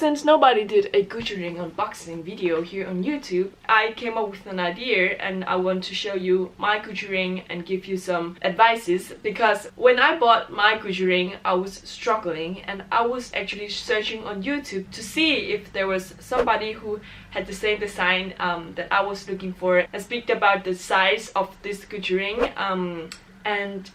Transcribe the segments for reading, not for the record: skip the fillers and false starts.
since nobody did a Gucci ring unboxing video here on YouTube, I came up with an idea and I want to show you my Gucci ring and give you some advices, because when I bought my Gucci ring I was struggling and I was actually searching on YouTube to see if there was somebody who had the same design that I was looking for and speak about the size of this Gucci ring, and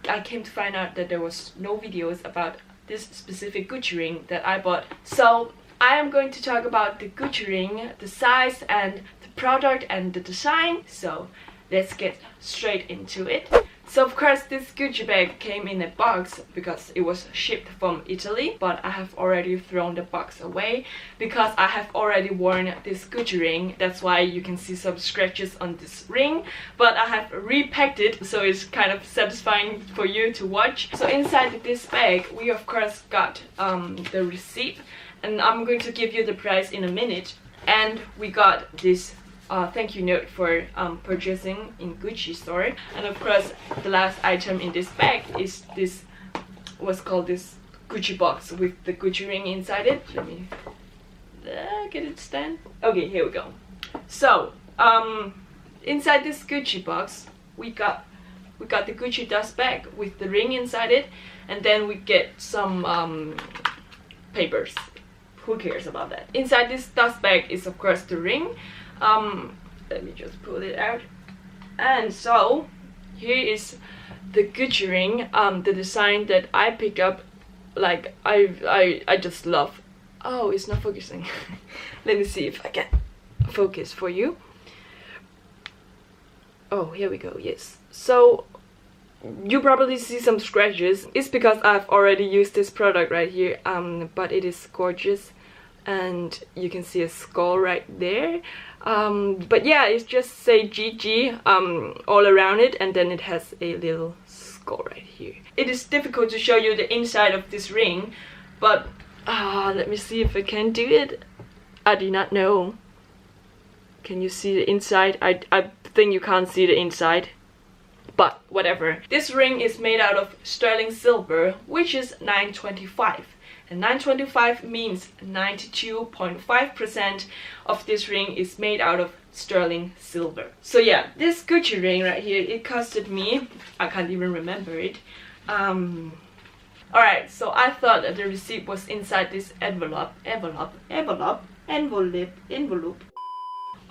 I came to find out that there was no videos about this specific Gucci ring that I bought. So I am going to talk about the Gucci ring, the size and the product and the design. So let's get straight into it. So of course this Gucci bag came in a box because it was shipped from Italy, but I have already thrown the box away because I have already worn this Gucci ring. That's why you can see some scratches on this ring, but I have repacked it, so it's kind of satisfying for you to watch. So inside this bag we of course got the receipt, and I'm going to give you the price in a minute, and we got this thank you note for purchasing in Gucci store. And of course the last item in this bag is this, what's called this Gucci box with the Gucci ring inside it. Let me get it stand. Okay, here we go. So inside this Gucci box we got the Gucci dust bag with the ring inside it, and then we get some papers. Who cares about that? Inside this dust bag is of course the ring. Let me just pull it out. And so here is the Gucci ring, the design that I picked up. Like I just love. Oh, it's not focusing. Let me see if I can focus for you. Oh, here we go. Yes. So you probably see some scratches. It's because I've already used this product right here, but it is gorgeous and you can see a skull right there. But yeah, it's just say GG all around it, and then it has a little skull right here. It is difficult to show you the inside of this ring, but let me see if I can do it. I do not know. Can you see the inside? I think you can't see the inside, but whatever. This ring is made out of sterling silver, which is 925. And 925 means 92.5% of this ring is made out of sterling silver. So yeah, this Gucci ring right here, it costed me, I can't even remember it. Alright, so I thought that the receipt was inside this envelope.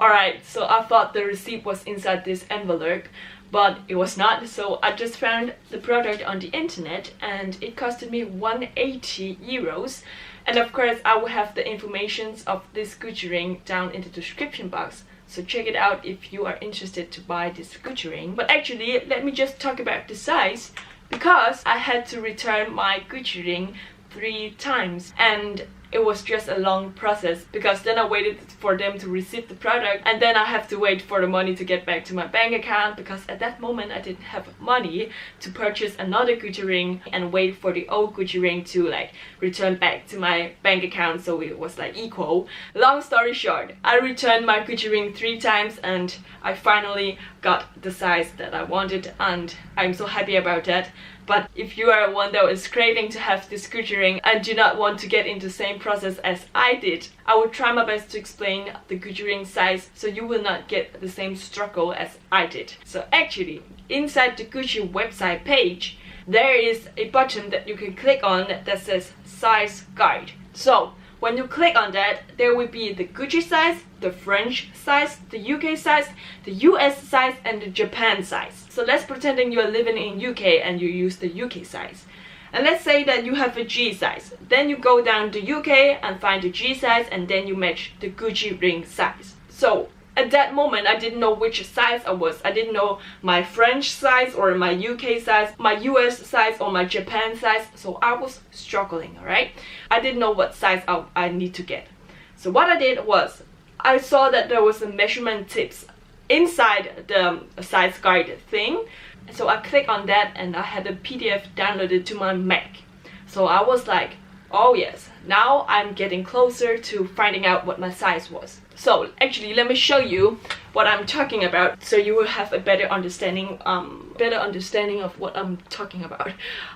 Alright, so I thought the receipt was inside this envelope, but it was not. So I just found the product on the internet and it costed me 180 euros. And of course I will have the information of this Gucci ring down in the description box, so check it out if you are interested to buy this Gucci ring. But actually let me just talk about the size, because I had to return my Gucci ring 3 times and it was just a long process, because then I waited for them to receive the product and then I have to wait for the money to get back to my bank account, because at that moment I didn't have money to purchase another Gucci ring and wait for the old Gucci ring to like return back to my bank account, so it was like equal. Long story short, I returned my Gucci ring 3 times and I finally got the size that I wanted, and I'm so happy about that. But if you are one that is craving to have this Gucci ring and do not want to get into the same process as I did, I will try my best to explain the Gucci ring size so you will not get the same struggle as I did. So actually, inside the Gucci website page, there is a button that you can click on that says size guide. So when you click on that, there will be the Gucci size, the French size, the UK size, the US size and the Japan size. So let's pretend that you are living in UK and you use the UK size. And let's say that you have a G size. Then you go down to UK and find the G size, and then you match the Gucci ring size. So at that moment I didn't know which size I was. I didn't know my French size or my UK size, my US size or my Japan size. So I was struggling, alright? I didn't know what size I need to get. So what I did was, I saw that there was a measurement tips inside the size guide thing. So I clicked on that and I had a PDF downloaded to my Mac. So I was like, oh yes, now I'm getting closer to finding out what my size was. So actually let me show you what I'm talking about, so you will have a better understanding of what I'm talking about.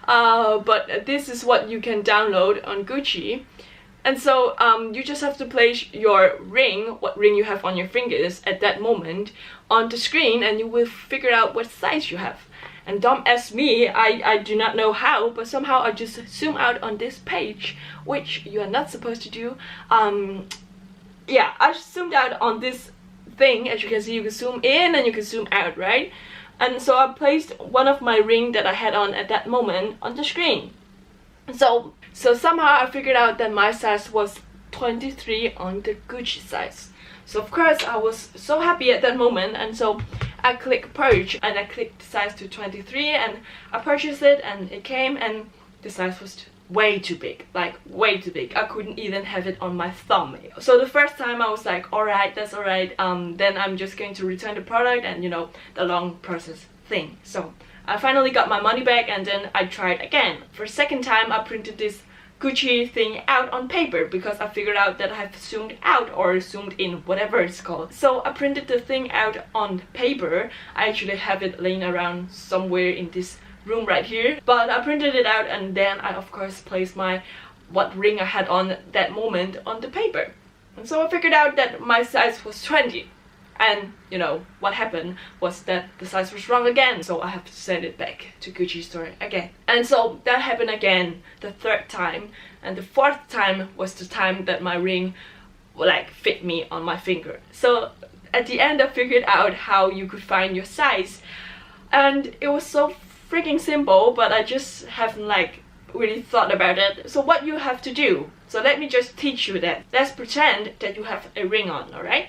But this is what you can download on Gucci. And so you just have to place your ring, what ring you have on your fingers at that moment, on the screen, and you will figure out what size you have. And dumb as me, I do not know how, but somehow I just zoom out on this page, which you are not supposed to do. Yeah, I zoomed out on this thing. As you can see, you can zoom in and you can zoom out, right? And so I placed one of my ring that I had on at that moment on the screen. So somehow I figured out that my size was 23 on the Gucci size. So of course I was so happy at that moment, and so I clicked purchase and I clicked size to 23 and I purchased it, and it came, and the size was way too big, like way too big. I couldn't even have it on my thumb. So the first time I was like, alright, that's alright, then I'm just going to return the product, and you know, the long process thing. So I finally got my money back, and then I tried again. For a second time I printed this Gucci thing out on paper because I figured out that I have zoomed out or zoomed in, whatever it's called. So I printed the thing out on paper. I actually have it laying around somewhere in this room right here, but I printed it out, and then I of course placed what ring I had on that moment on the paper. And so I figured out that my size was 20. And you know what happened was that the size was wrong again, so I have to send it back to Gucci store again. And so that happened again the third time, and the fourth time was the time that my ring like fit me on my finger. So at the end I figured out how you could find your size, and it was so freaking simple, but I just haven't like really thought about it. So what you have to do, so let me just teach you that. Let's pretend that you have a ring on, alright?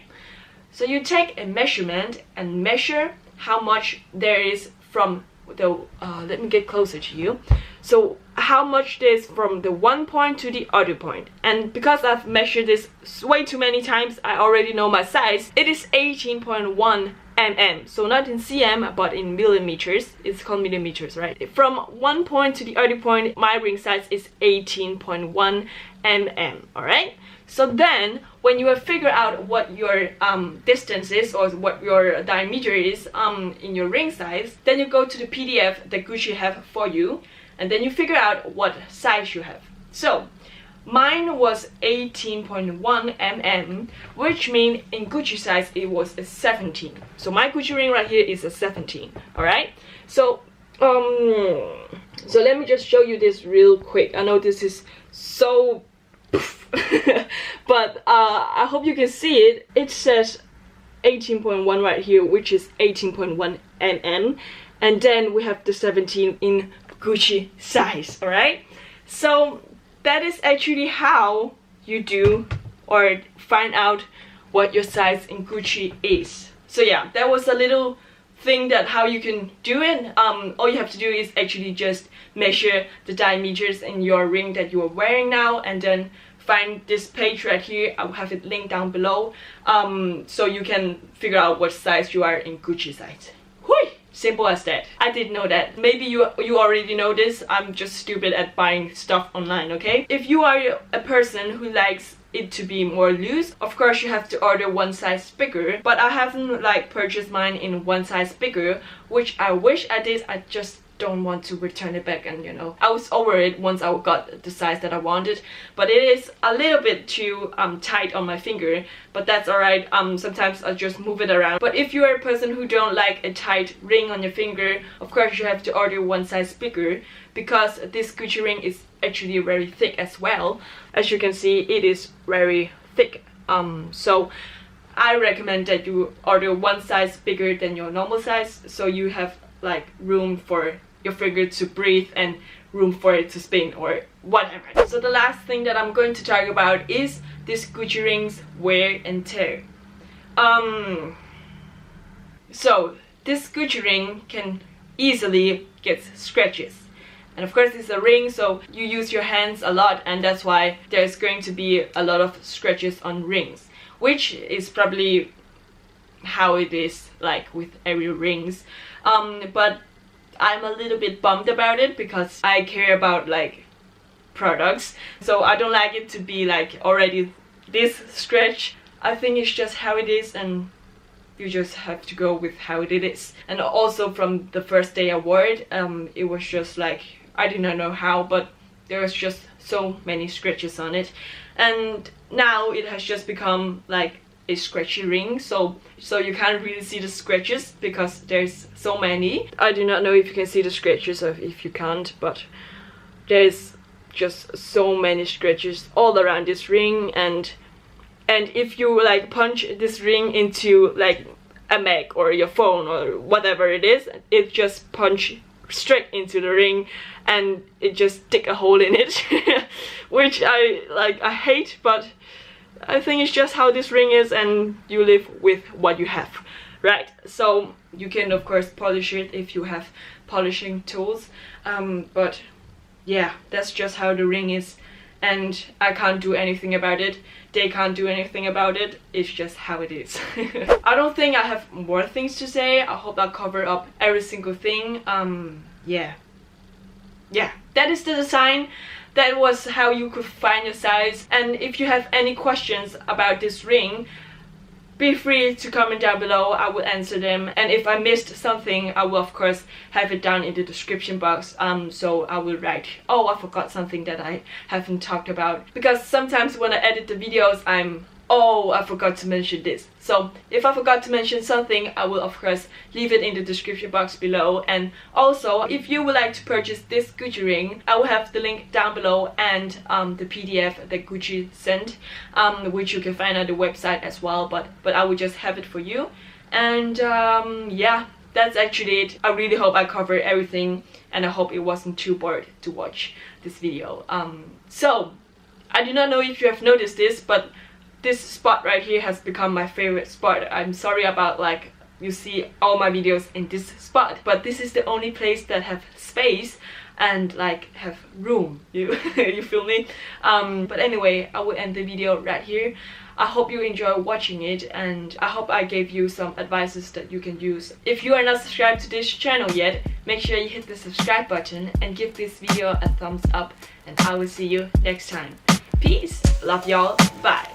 So you take a measurement and measure how much there is from the, let me get closer to you. So how much there is from the one point to the other point. And because I've measured this way too many times, I already know my size. It is 18.1 mm. So not in cm, but in millimeters. It's called millimeters, right? From one point to the other point, my ring size is 18.1 mm, alright? So then, when you have figured out what your distance is, or what your diameter is in your ring size, then you go to the PDF that Gucci have for you, and then you figure out what size you have. So, mine was 18.1 mm, which means in Gucci size it was a 17. So my Gucci ring right here is a 17, alright? So let me just show you this real quick. I know this is so but I hope you can see it. It says 18.1 right here, which is 18.1 mm, and then we have the 17 in Gucci size, alright? So that is actually how you do or find out what your size in Gucci is. So yeah, that was a little thing that how you can do it. All you have to do is actually just measure the diameters in your ring that you are wearing now, and then find this page right here. I will have it linked down below, so you can figure out what size you are in Gucci size. Hui! Simple as that. I didn't know that. Maybe you already know this. I'm just stupid at buying stuff online, okay? If you are a person who likes it to be more loose, of course you have to order one size bigger, but I haven't like purchased mine in one size bigger, which I wish I did. I just don't want to return it back, and you know, I was over it once I got the size that I wanted, but it is a little bit too tight on my finger, but that's alright. Sometimes I'll just move it around. But if you're a person who don't like a tight ring on your finger, of course you have to order one size bigger, because this Gucci ring is actually very thick as well. As you can see, it is very thick, so I recommend that you order one size bigger than your normal size, so you have like room for your finger to breathe and room for it to spin or whatever. So the last thing that I'm going to talk about is this Gucci ring's wear and tear. So this Gucci ring can easily get scratches, and of course it's a ring, so you use your hands a lot, and that's why there's going to be a lot of scratches on rings, which is probably how it is like with every rings. But I'm a little bit bummed about it because I care about like products, so I don't like it to be like already this scratch. I think it's just how it is, and you just have to go with how it is. And also from the first day I wore it, it was just like, I do not know how, but there was just so many scratches on it. and now it has just become like a scratchy ring, so you can't really see the scratches because there's so many. I do not know if you can see the scratches or if you can't, but there's just so many scratches all around this ring, and if you like punch this ring into like a Mac or your phone or whatever it is, it just punch straight into the ring and it just stick a hole in it which I hate, but I think it's just how this ring is, and you live with what you have, right? So you can of course polish it if you have polishing tools, but yeah, that's just how the ring is, and I can't do anything about it. They can't do anything about it. It's just how it is. I don't think I have more things to say. I hope I cover up every single thing. Yeah, that is the design. That was how you could find your size. And if you have any questions about this ring, be free to comment down below. I will answer them, and if I missed something, I will of course have it down in the description box. So I will write, oh, I forgot something that I haven't talked about, because sometimes when I edit the videos oh, I forgot to mention this. So if I forgot to mention something, I will of course leave it in the description box below. And also, if you would like to purchase this Gucci ring, I will have the link down below, and the PDF that Gucci sent, which you can find on the website as well, but I will just have it for you. And yeah, that's actually it. I really hope I covered everything, and I hope it wasn't too bored to watch this video. So I do not know if you have noticed this, but this spot right here has become my favorite spot. I'm sorry about like you see all my videos in this spot, but this is the only place that have space and like have room. You feel me? But anyway, I will end the video right here. I hope you enjoy watching it, and I hope I gave you some advices that you can use. If you are not subscribed to this channel yet, make sure you hit the subscribe button and give this video a thumbs up, and I will see you next time. Peace. Love y'all. Bye.